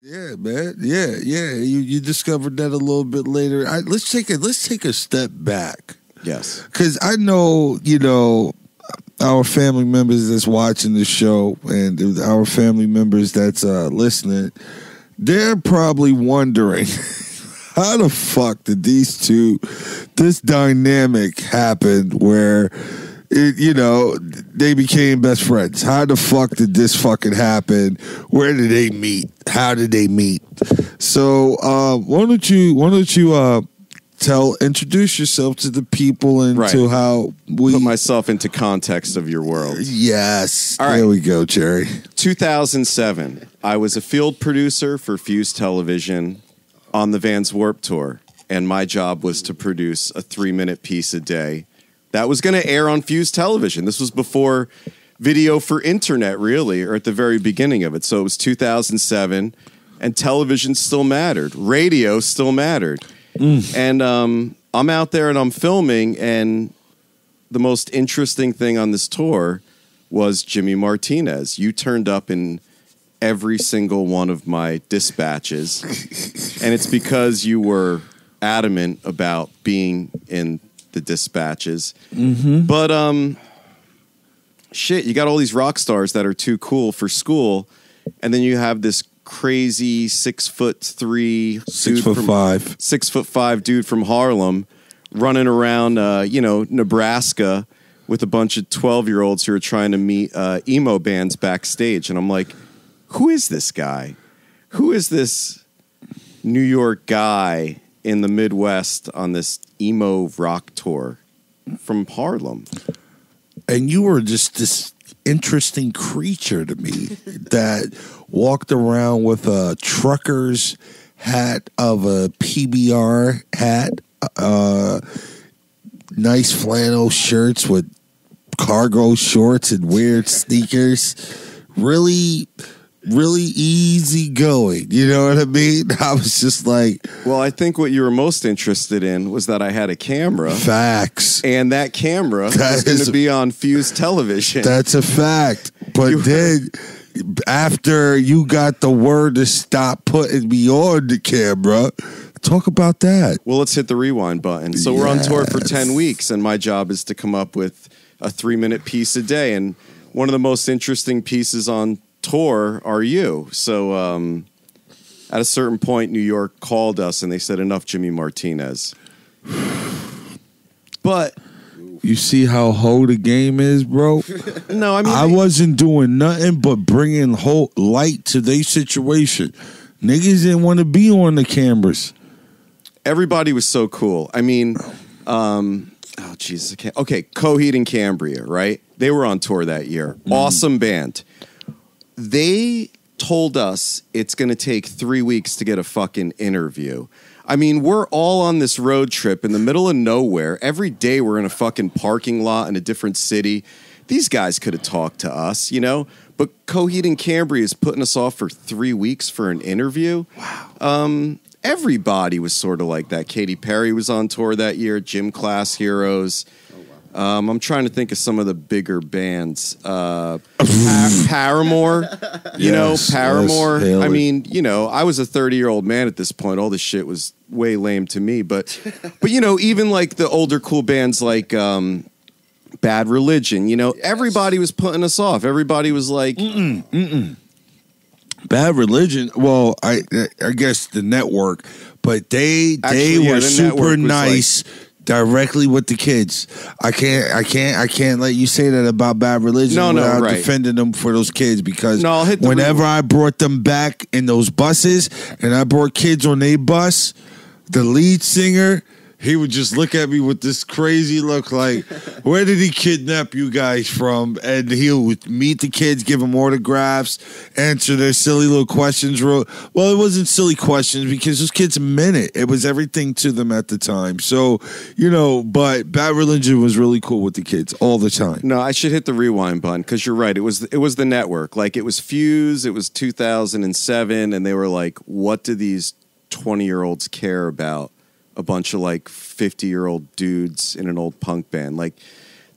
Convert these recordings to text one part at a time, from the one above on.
Yeah, man. Yeah, yeah. You discovered that a little bit later. Let's take a step back. Yes. Because I know, our family members that's watching the show and our family members that's listening, they're probably wondering how the fuck did this dynamic happen where they became best friends. How the fuck did this fucking happen? Where did they meet? How did they meet? So why don't you introduce yourself to the people and to how we put myself into context of your world. Yes. All right. There we go, Jerry. 2007. I was a field producer for Fuse Television on the Vans Warped Tour, and my job was to produce a 3-minute piece a day that was going to air on Fuse Television. This was before video for internet, really, or at the very beginning of it. So it was 2007, and television still mattered. Radio still mattered. And I'm out there and I'm filming, and the most interesting thing on this tour was Jimmy Martinez. You turned up in every single one of my dispatches, and it's because you were adamant about being in the dispatches. Mm-hmm. But you got all these rock stars that are too cool for school, and then you have this crazy 6'3", 6'5" dude from Harlem running around, Nebraska with a bunch of 12-year-olds who are trying to meet emo bands backstage. And I'm like, who is this guy? Who is this New York guy in the Midwest on this emo rock tour from Harlem? And you were just this interesting creature to me that walked around with a trucker's hat of a PBR hat, nice flannel shirts with cargo shorts and weird sneakers. Really, really easy going. You know what I mean? I was just like... Well, I think what you were most interested in was that I had a camera. Facts. And that camera was going to be on Fuse Television. That's a fact. But then, after you got the word to stop putting me on the camera, talk about that. Well, let's hit the rewind button. So we're on tour for 10 weeks, and my job is to come up with a 3-minute piece a day. And one of the most interesting pieces on tour are you. So at a certain point, New York called us, and they said, enough Jimmy Martinez. But... You see how whole the game is, bro? No, I mean... I wasn't doing nothing but bringing whole light to their situation. Niggas didn't want to be on the cameras. Everybody was so cool. I mean, Jesus. Okay, Coheed and Cambria, right? They were on tour that year. Awesome band. They told us it's going to take 3 weeks to get a fucking interview. I mean, we're all on this road trip in the middle of nowhere. Every day we're in a fucking parking lot in a different city. These guys could have talked to us, But Coheed and Cambria is putting us off for 3 weeks for an interview. Wow. Everybody was sort of like that. Katy Perry was on tour that year. Gym Class Heroes. I'm trying to think of some of the bigger bands. Paramore, Paramore. Yes, I mean, I was a 30-year-old man at this point. All this shit was way lame to me. But even like the older cool bands like Bad Religion, everybody was putting us off. Everybody was like... Bad Religion, well, I guess the network, but they were super nice... Directly with the kids. I can't let you say that about Bad Religion without defending them for those kids, because whenever I brought them back in those buses and I brought kids on a bus, the lead singer, he would just look at me with this crazy look like, where did he kidnap you guys from? And he would meet the kids, give them autographs, answer their silly little questions. Well, it wasn't silly questions because those kids meant it. It was everything to them at the time. So, but Bad Religion was really cool with the kids all the time. No, I should hit the rewind button because you're right. It was the network. Like, it was Fuse. It was 2007. And they were like, what do these 20-year-olds care about? A bunch of like 50-year-old dudes in an old punk band. Like,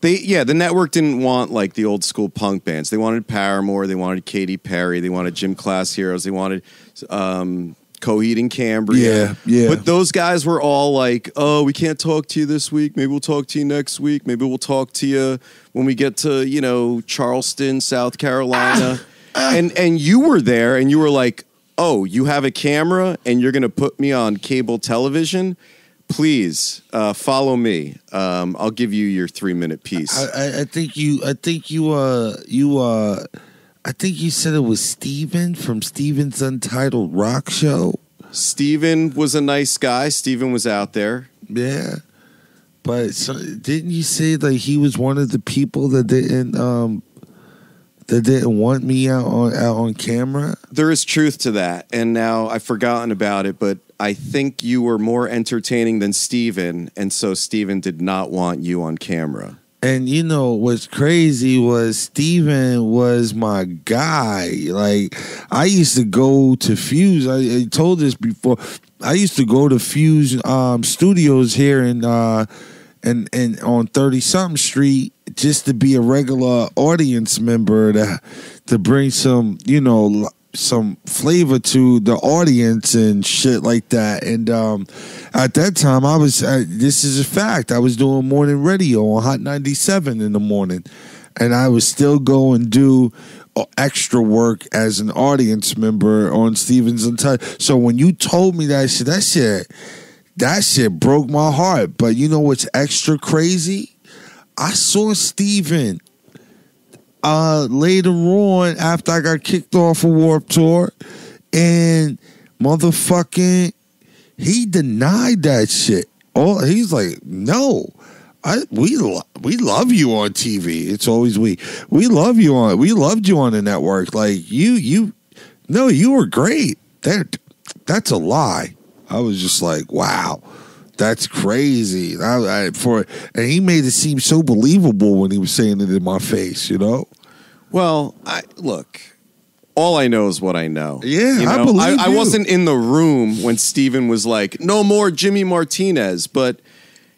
The network didn't want like the old school punk bands. They wanted Paramore, they wanted Katy Perry, they wanted Gym Class Heroes, they wanted Coheed and Cambria. Yeah. But those guys were all like, oh, we can't talk to you this week. Maybe we'll talk to you next week. Maybe we'll talk to you when we get to, Charleston, South Carolina. And you were there and you were like, oh, you have a camera and you're going to put me on cable television? Please follow me. I'll give you your 3-minute piece. I think you said it was Steven from Steven's Untitled Rock Show. Steven was a nice guy. Steven was out there. Yeah. But didn't you say like he was one of the people that didn't want me out on camera? There is truth to that. And now I've forgotten about it, but I think you were more entertaining than Steven, and so Steven did not want you on camera. And what's crazy was Steven was my guy. Like, I used to go to Fuse. I told this before. I used to go to Fuse Studios here in on 30-something Street just to be a regular audience member to bring some, some flavor to the audience and shit like that. And at that time, this is a fact, I was doing morning radio on Hot 97 in the morning, and I would still go and do extra work as an audience member on Steven's Untitled. So when you told me that shit broke my heart. But you know what's extra crazy? I saw Steven later on after I got kicked off of Warped Tour, and motherfucking he denied that shit. Oh, he's like, no, we love you on TV. It's always we loved you on the network. Like you were great. That's a lie. I was just like, wow. That's crazy. And he made it seem so believable when he was saying it in my face, Well, look, all I know is what I know. Yeah, I believe I wasn't in the room when Steven was like, no more Jimmy Martinez. But,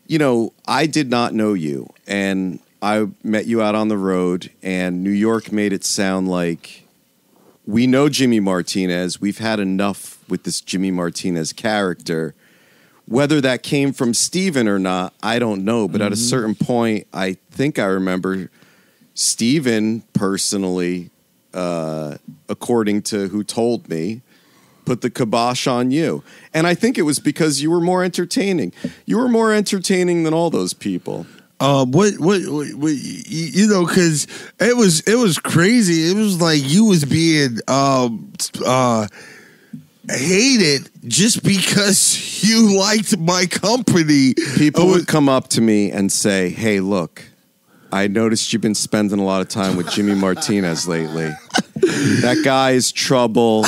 I did not know you. And I met you out on the road, and New York made it sound like we know Jimmy Martinez. We've had enough with this Jimmy Martinez character. Whether that came from Steven or not, I don't know. But at a certain point, I think I remember Steven personally, according to who told me, put the kibosh on you. And I think it was because you were more entertaining. You were more entertaining than all those people. Because it was crazy. It was like you was being hated just because you liked my company. People would come up to me and say, hey, look, I noticed you've been spending a lot of time with Jimmy Martinez lately. That guy is trouble.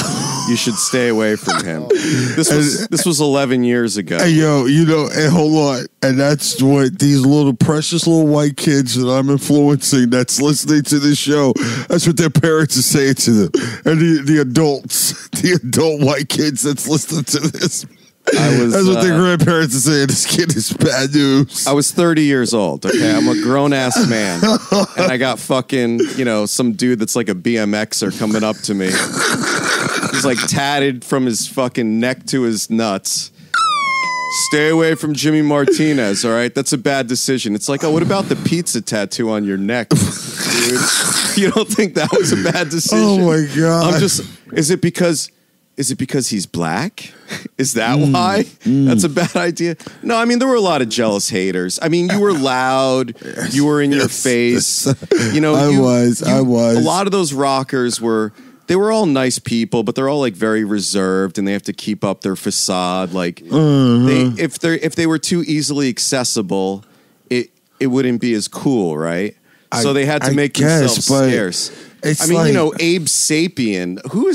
You should stay away from him. This was 11 years ago. Hey, yo, and hold on. And that's what these little precious little white kids that I'm influencing that's listening to this show, that's what their parents are saying to them. And the adults, the adult white kids that's listening to this. That's what their grandparents are saying. This kid is bad news. I was 30 years old, okay? I'm a grown-ass man. And I got fucking, some dude that's like a BMXer coming up to me. He's like tatted from his fucking neck to his nuts. Stay away from Jimmy Martinez, all right? That's a bad decision. It's like, oh, what about the pizza tattoo on your neck, dude? You don't think that was a bad decision? Oh, my God. Is it because he's black? Is that why? That's a bad idea. No, I mean, there were a lot of jealous haters. I mean, you were loud. You were in your face. I was. A lot of those rockers they were all nice people, but they're all like very reserved and they have to keep up their facade. Like if they were too easily accessissible, it wouldn't be as cool, right? So they had to make themselves scarce. I mean, Abe Sapien. Who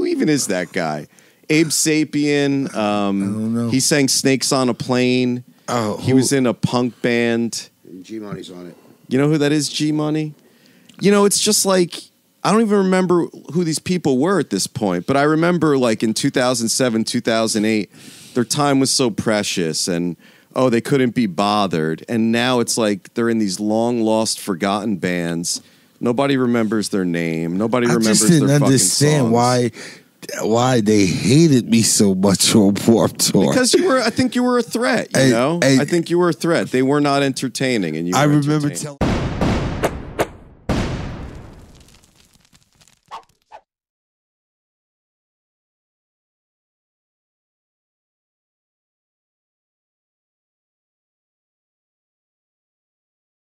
even is that guy? Abe Sapien. I don't know. He sang "Snakes on a Plane." Oh, he was in a punk band. G Money's on it. You know who that is? G Money. It's just like I don't even remember who these people were at this point. But I remember, like in 2007, 2008, their time was so precious, and oh, they couldn't be bothered. And now it's like they're in these long lost, forgotten bands. Nobody remembers their name. Nobody remembers their fucking songs. I just didn't understand why they hated me so much on Warped Tour. Because I think you were a threat, you know? I think you were a threat. They were not entertaining, and you were I remember telling